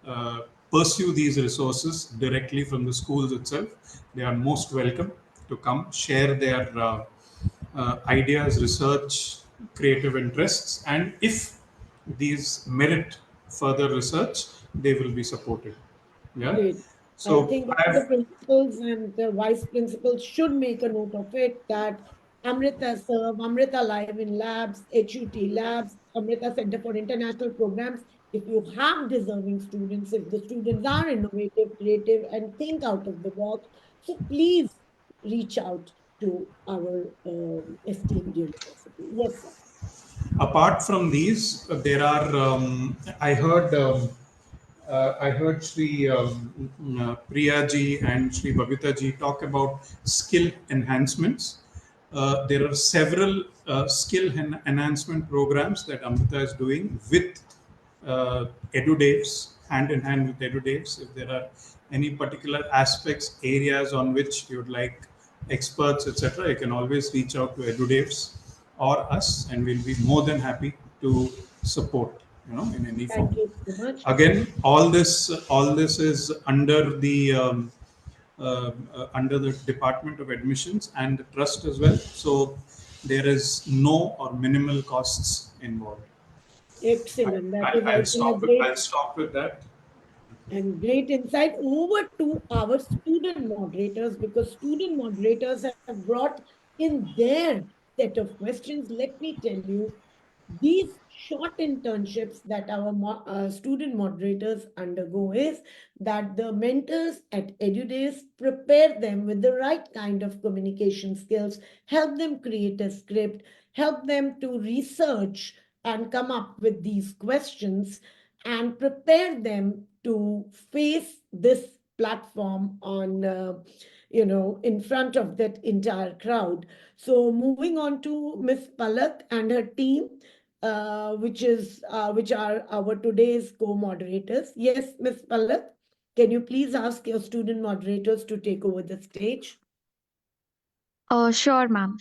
uh, pursue these resources directly from the schools itself. They are most welcome to come share their ideas, research, creative interests, and if these merit further research, they will be supported. Yeah. Great. I So think all the I've principals and the vice principals should make a note of it, that Amrita Serve, Amrita Live in Labs, HUT Labs, Amrita Center for International Programs. If you have deserving students, if the students are innovative, creative, and think out of the box, so please reach out to our esteemed university. Yes, sir. apart from these, there are. I heard Sri Priya ji and Sri Babita ji talk about skill enhancements. There are several enhancement programs that Amrita is doing with Edudevs, hand in hand with Edudevs. If there are any particular aspects, areas on which you would like experts, etc., you can always reach out to Edudevs or us, and we'll be more than happy to support, in any Thank form. you so much. Again, all this is under the under the Department of Admissions and the trust as well. So there is no or minimal costs involved. Excellent. That is, I I'll think, a stop. great I'll stop with that. and great insight. Over to our student moderators, because student moderators have brought in their set of questions. Let me tell you, these short internships that our student moderators undergo is that the mentors at EduDays prepare them with the right kind of communication skills, help them create a script, help them to research and come up with these questions, and prepare them to face this platform on in front of that entire crowd. So moving on to Miss Palak and her team, which are our today's co-moderators. Yes, Miss Palak, can you please ask your student moderators to take over the stage? Sure, ma'am.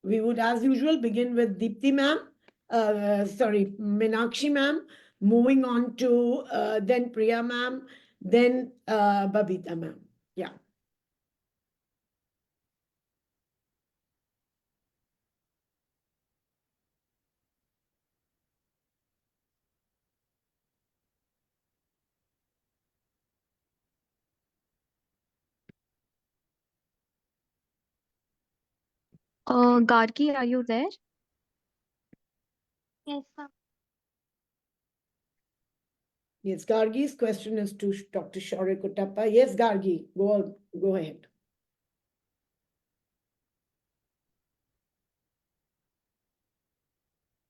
We would, as usual, begin with Deepthi ma'am, Meenakshi ma'am, moving on to then Priya ma'am, then Babita ma'am. Yeah. Gargi, are you there? Yes, ma'am. Yes, Gargi's question is to Dr. Shaurya Kutappa. Yes, Gargi, go ahead.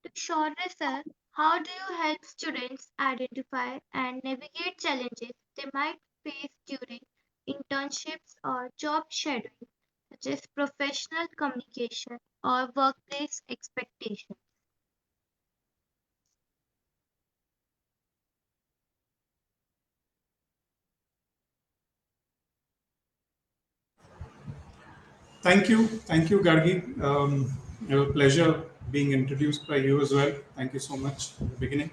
To Shaurya sir, how do you help students identify and navigate challenges they might face during internships or job shadowing, such as professional communication or workplace expectations? Thank you, Gargi. It was a pleasure being introduced by you as well. Thank you so much at the beginning.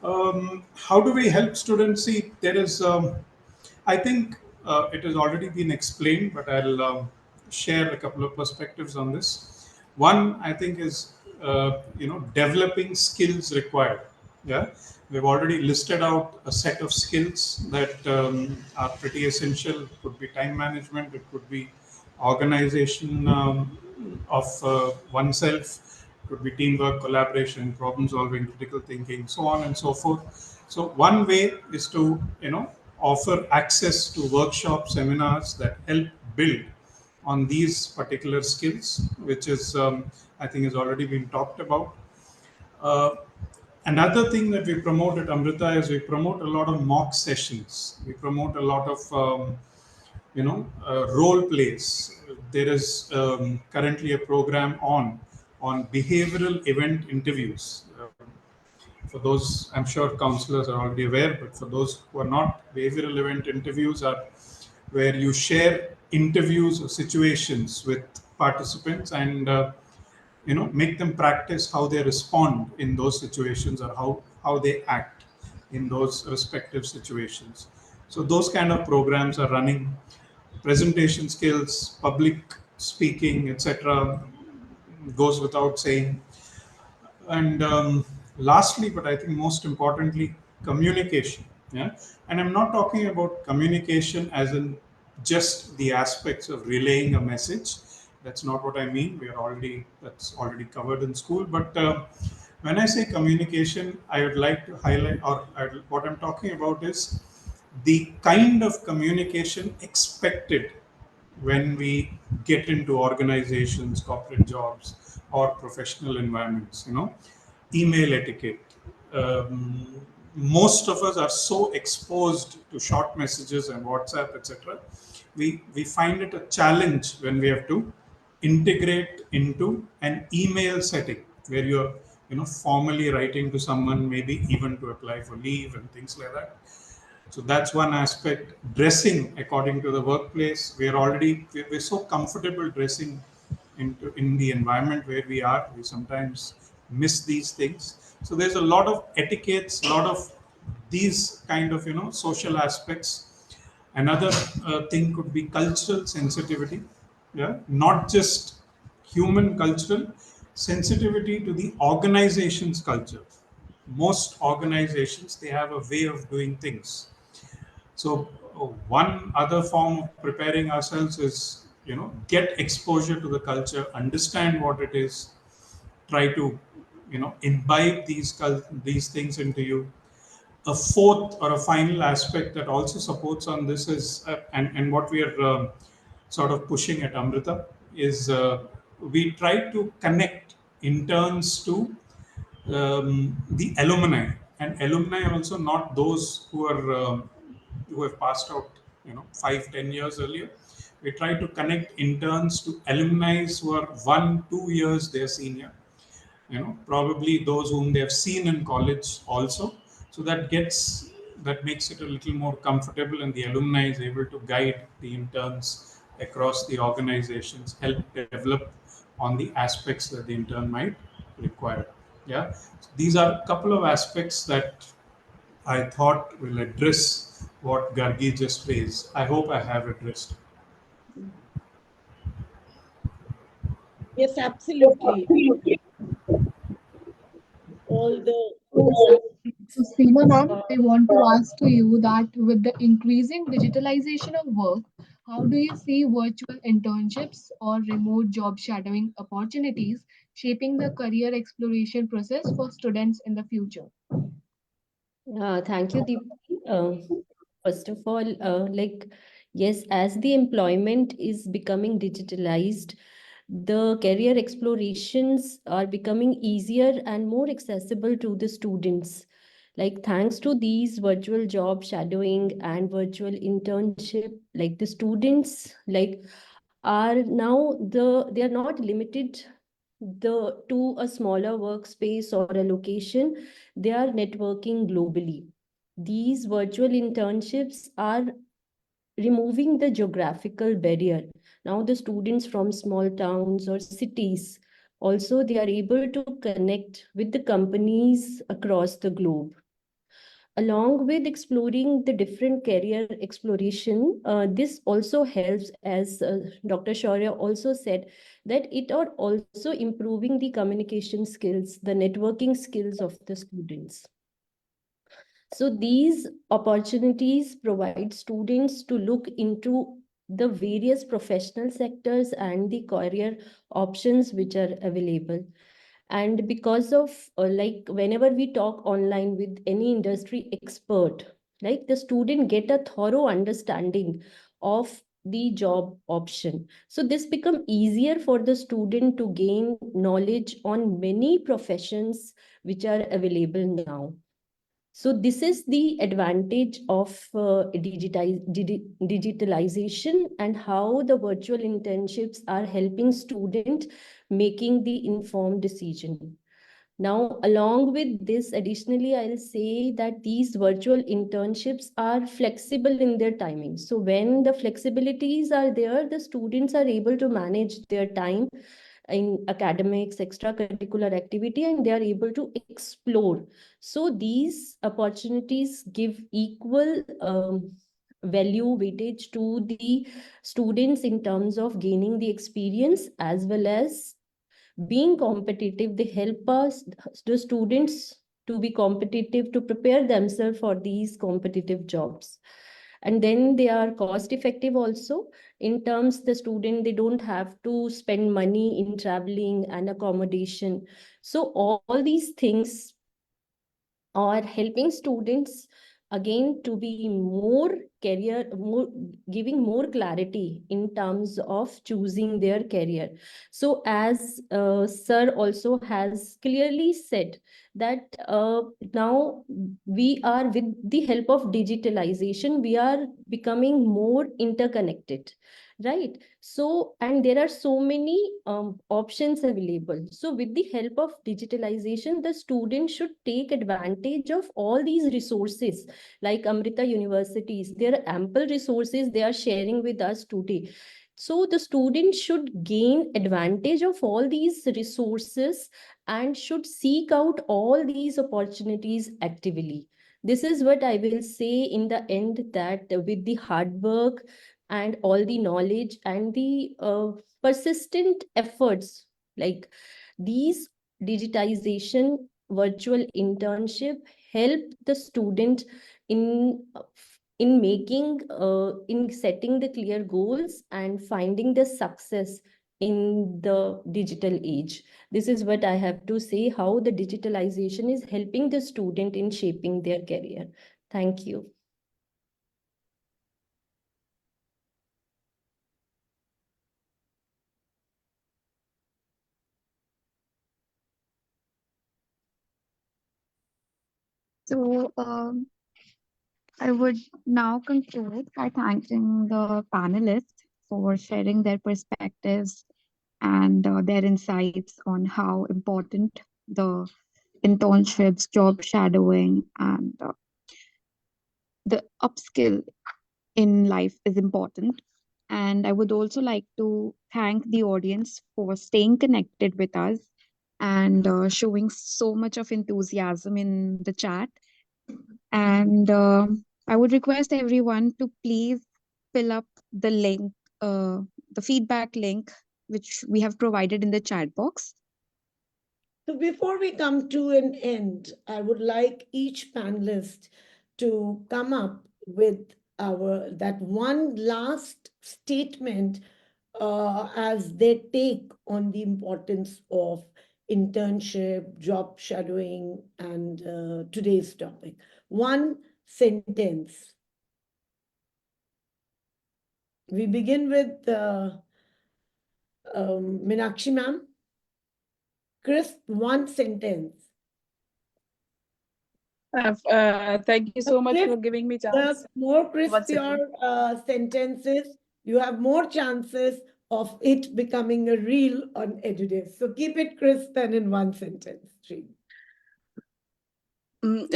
How do we help students? See, there is, I think it has already been explained, but I'll share a couple of perspectives on this. One, I think, is developing skills required. Yeah, we've already listed out a set of skills that are pretty essential. It could be time management, it could be organization of oneself, it could be teamwork, collaboration, problem solving, critical thinking, so on and so forth. So one way is to offer access to workshops, seminars that help build on these particular skills, which is I think has already been talked about. Another thing that we promote at Amrita is we promote a lot of mock sessions. We promote a lot of role plays. There is currently a program on behavioral event interviews. For those, I'm sure counselors are already aware, but for those who are not, behavioral event interviews are where you share interviews or situations with participants and make them practice how they respond in those situations or how they act in those respective situations. So those kind of programs are running. Presentation skills, public speaking, etc., goes without saying. And lastly, but I think most importantly, communication. Yeah, and I'm not talking about communication as in just the aspects of relaying a message. That's not what I mean. That's already covered in school. But when I say communication, I would like to highlight, what I'm talking about is the kind of communication expected when we get into organizations, corporate jobs, or professional environments. Email etiquette. Most of us are so exposed to short messages and WhatsApp, etc. We find it a challenge when we have to integrate into an email setting where you're formally writing to someone, maybe even to apply for leave and things like that. So that's one aspect. Dressing according to the workplace. We're so comfortable dressing in the environment where we are. We sometimes miss these things. So there's a lot of etiquettes, a lot of these kind of social aspects. Another thing could be cultural sensitivity. Yeah, not just human cultural sensitivity to the organization's culture. Most organizations, they have a way of doing things. So one other form of preparing ourselves is, get exposure to the culture, understand what it is, try to, imbibe these things into you. A fourth or a final aspect that also supports on this is, and what we are sort of pushing at Amrita is we try to connect interns to the alumni, and alumni also not those who have passed out 5-10 years earlier. We try to connect interns to alumni who are 1-2 years their senior, probably those whom they have seen in college also. So that makes it a little more comfortable, and the alumni is able to guide the interns across the organizations, help develop on the aspects that the intern might require. Yeah, so these are a couple of aspects that I thought will address what Gargi just raised. I hope I have addressed. Yes, absolutely. All the So, so Seema ma'am, uh, I want to ask to you that with the increasing digitalization of work, how do you see virtual internships or remote job shadowing opportunities shaping the career exploration process for students in the future? Thank you, Deepti. First of all, yes, as the employment is becoming digitalized, the career explorations are becoming easier and more accessible to the students. Like, thanks to these virtual job shadowing and virtual internship, like the students, are now they are not limited to a smaller workspace or a location. They are networking globally. These virtual internships are removing the geographical barrier. Now the students from small towns or cities also, they are able to connect with the companies across the globe. Along with exploring the different career exploration, this also helps, as Dr. Shaurya also said, that it are also improving the communication skills, the networking skills of the students. So these opportunities provide students to look into the various professional sectors and the career options which are available. And because of whenever we talk online with any industry expert, like the student get a thorough understanding of the job option. So this become easier for the student to gain knowledge on many professions which are available now. So this is the advantage of digitalization, and how the virtual internships are helping students making the informed decision. Now, along with this, additionally, I'll say that these virtual internships are flexible in their timing. So when the flexibilities are there, the students are able to manage their time in academics, extracurricular activity, and they are able to explore. So these opportunities give equal value weightage to the students in terms of gaining the experience as well as being competitive. They help us, the students, to be competitive, to prepare themselves for these competitive jobs. And then they are cost effective also, in terms the student, they don't have to spend money in traveling and accommodation. So all these things are helping students again to be more giving more clarity in terms of choosing their career. So as sir also has clearly said that now we are, with the help of digitalization, we are becoming more interconnected, right? So, and there are so many options available. So with the help of digitalization, the student should take advantage of all these resources. Like Amrita universities, there are ample resources they are sharing with us today. So the student should gain advantage of all these resources and should seek out all these opportunities actively. This is what I will say in the end, that with the hard work and all the knowledge and the persistent efforts, like these digitization virtual internship help the student in making in setting the clear goals and finding the success in the digital age. This is what I have to say, how the digitalization is helping the student in shaping their career. Thank you. So, I would now conclude by thanking the panelists for sharing their perspectives and their insights on how important the internships, job shadowing, and the upskill in life is important. And I would also like to thank the audience for staying connected with us and showing so much of enthusiasm in the chat. And I would request everyone to please fill up the link, the feedback link, which we have provided in the chat box. So before we come to an end, I would like each panelist to come up with that one last statement as they take on the importance of internship, job shadowing, and today's topic. One sentence. We begin with Meenakshi ma'am. Crisp, one sentence. Thank you so much for giving me The chance. more crisp Once your again. sentences, you have more chances of it becoming a reel on Edudevs. So keep it crisp and in one sentence. Three.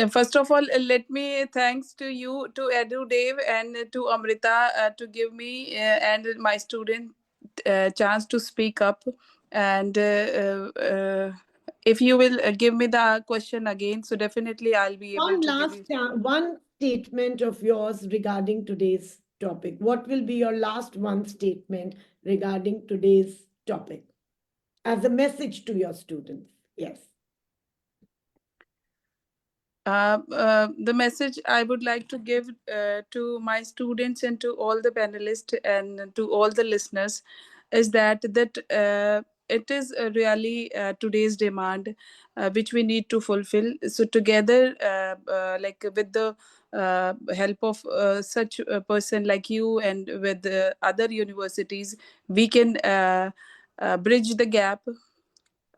First of all, let me thanks to you, to Edudev and to Amrita to give me and my student chance to speak up. And if you will give me the question again, so definitely I'll be able One to give last you. one statement of yours regarding today's topic. What will be your last one statement regarding today's topic as a message to your students? Yes. The message I would like to give to my students and to all the panelists and to all the listeners is that it is really today's demand which we need to fulfill. So together, like with the help of such a person like you and with other universities, we can bridge the gap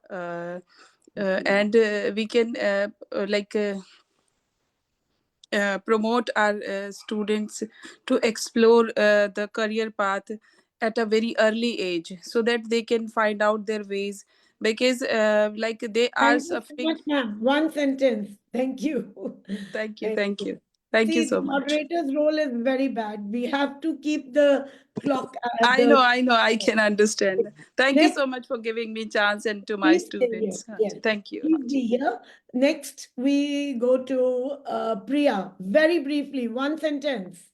and we can like. Promote our students to explore the career path at a very early age so that they can find out their ways because like they are Thank you so suffering. much, ma'am. One sentence. Thank you. Thank you, Thank thank you. you, thank you See, the so much. moderator's role is very bad. We have to keep the clock at I the know, I can understand. Thank you next. so much for giving me chance and to my Please stay here. students. Yes, Thank you. please be here. Next, we go to Priya. Very briefly, one sentence.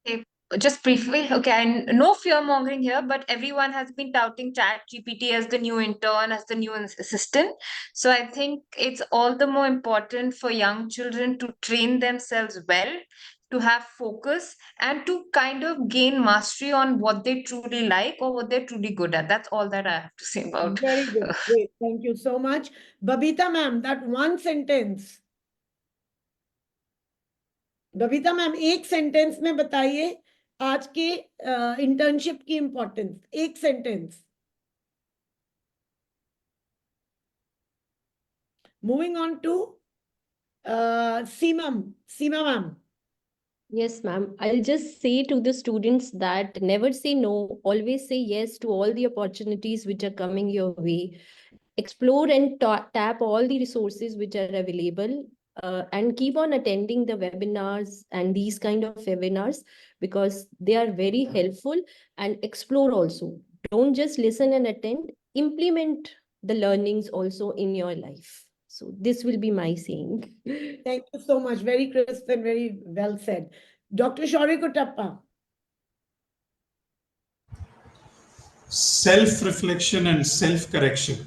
Okay, just briefly, okay, and no fear mongering here, but everyone has been touting Chat GPT as the new intern, as the new assistant. So I think it's all the more important for young children to train themselves well, to have focus, and to kind of gain mastery on what they truly like or what they're truly good at. That's all that I have to say about. Very good. Great. Thank you so much. Babita ma'am, that one sentence. Babita ma'am एक sentence में बताइए आज के internship की importance एक sentence moving on to Seema ma'am Yes, ma'am. I'll just say to the students that never say no, always say yes to all the opportunities which are coming your way. Explore and tap all the resources which are available and keep on attending the webinars and these kind of webinars because they are very helpful, and explore also. Don't just listen and attend, implement the learnings also in your life. So this will be my saying. Thank you so much. Very crisp and very well said. Dr. Shauri Kutappa. Self-reflection and self-correction.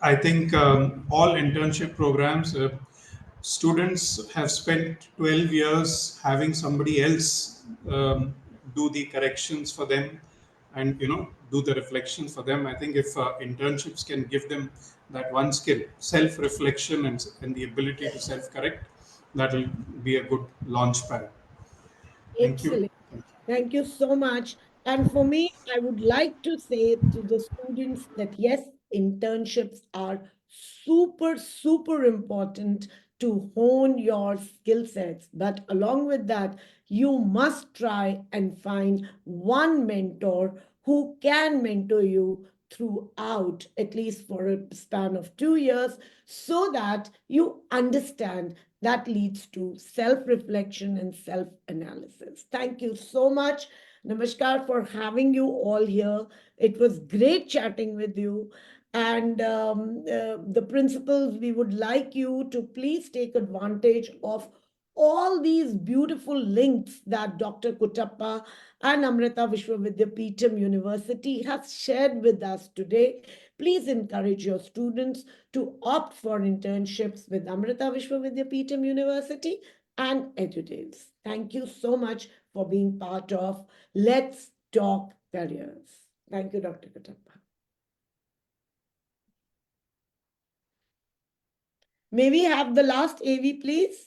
I think all internship programs, students have spent 12 years having somebody else do the corrections for them and do the reflections for them. I think if internships can give them that one skill, self-reflection and the ability to self-correct, that will be a good launch pad. Thank you. Excellent. Thank you so much. And for me, I would like to say to the students that yes, internships are super, super important to hone your skill sets. But along with that, you must try and find one mentor who can mentor you throughout, at least for a span of 2 years, so that you understand. That leads to self-reflection and self-analysis. Thank you so much, Namaskar, for having you all here. It was great chatting with you. And the principals, we would like you to please take advantage of all these beautiful links that Dr. Kutappa and Amrita Vishwa Vidyapeetham University has shared with us today. Please encourage your students to opt for internships with Amrita Vishwa Vidyapeetham University and Edudevs. Thank you so much for being part of Let's Talk Careers. Thank you, Dr. Kutappa. May we have the last AV, please?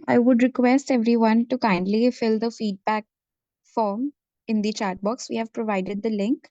I would request everyone to kindly fill the feedback form in the chat box. We have provided the link.